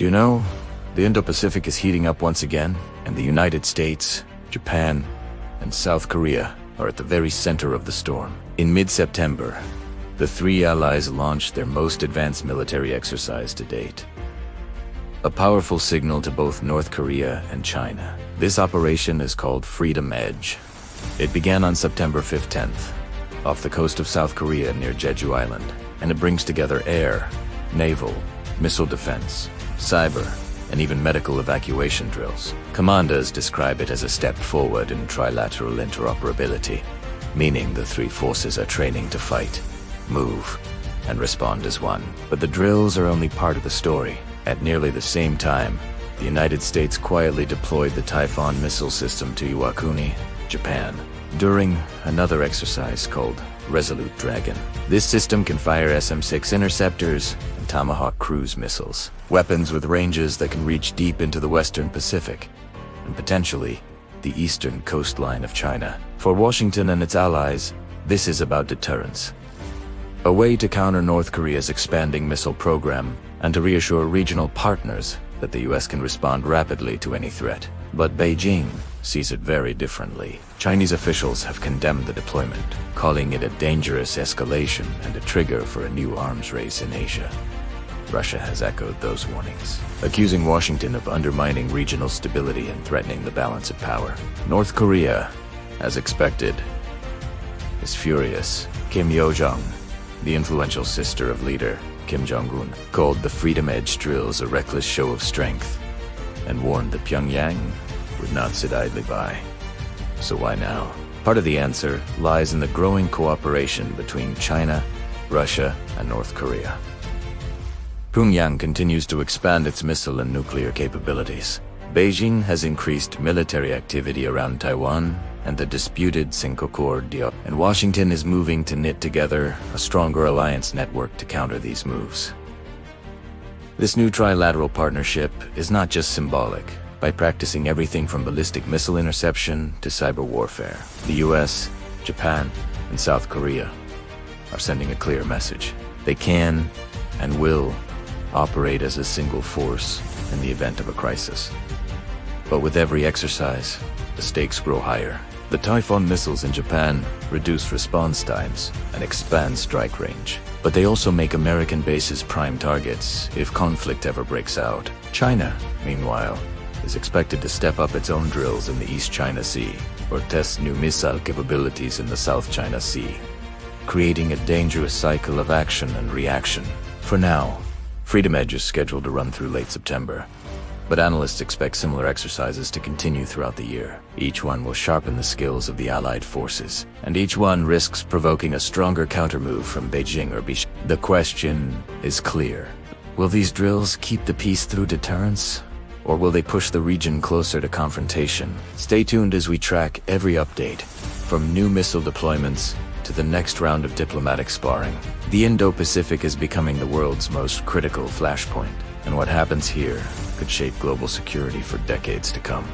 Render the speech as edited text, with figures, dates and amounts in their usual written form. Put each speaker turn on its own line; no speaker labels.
Do you know, the Indo-Pacific is heating up once again, and the United States, Japan, and South Korea are at the very center of the storm. In mid-September, the three allies launched their most advanced military exercise to date. A powerful signal to both North Korea and China. This operation is called Freedom Edge. It began on September 15th, off the coast of South Korea near Jeju Island, and it brings together air, naval, missile defense, cyber, and even medical evacuation drills. Commanders describe it as a step forward in trilateral interoperability, meaning the three forces are training to fight, move, and respond as one. But the drills are only part of the story. At nearly the same time, the United States quietly deployed the Typhon missile system to Iwakuni, Japan, during another exercise called Resolute Dragon. This system can fire SM-6 interceptors and Tomahawk cruise missiles, weapons with ranges that can reach deep into the Western Pacific, and potentially the eastern coastline of China. For Washington and its allies, this is about deterrence. A way to counter North Korea's expanding missile program and to reassure regional partners that the US can respond rapidly to any threat. But Beijing sees it very differently. Chinese officials have condemned the deployment, calling it a dangerous escalation and a trigger for a new arms race in Asia. Russia has echoed those warnings, accusing Washington of undermining regional stability and threatening the balance of power. North Korea, as expected, is furious. Kim Yo-jong, the influential sister of leader Kim Jong-un, called the Freedom Edge drills a reckless show of strength and warned that Pyongyang would not sit idly by. So why now? Part of the answer lies in the growing cooperation between China, Russia, and North Korea. Pyongyang continues to expand its missile and nuclear capabilities. Beijing has increased military activity around Taiwan and the disputed Senkaku Deal, and Washington is moving to knit together a stronger alliance network to counter these moves. This new trilateral partnership is not just symbolic. By practicing everything from ballistic missile interception to cyber warfare, the US, Japan, and South Korea are sending a clear message. They can and will operate as a single force in the event of a crisis. But with every exercise, the stakes grow higher. The Typhon missiles in Japan reduce response times and expand strike range. But they also make American bases prime targets if conflict ever breaks out. China, meanwhile, is expected to step up its own drills in the East China Sea or test new missile capabilities in the South China Sea, creating a dangerous cycle of action and reaction. For now, Freedom Edge is scheduled to run through late September, but analysts expect similar exercises to continue throughout the year. Each one will sharpen the skills of the Allied forces, and each one risks provoking a stronger countermove from Beijing or Beijing. The question is clear. Will these drills keep the peace through deterrence? Or will they push the region closer to confrontation? Stay tuned as we track every update, from new missile deployments to the next round of diplomatic sparring. The Indo-Pacific is becoming the world's most critical flashpoint, and what happens here could shape global security for decades to come.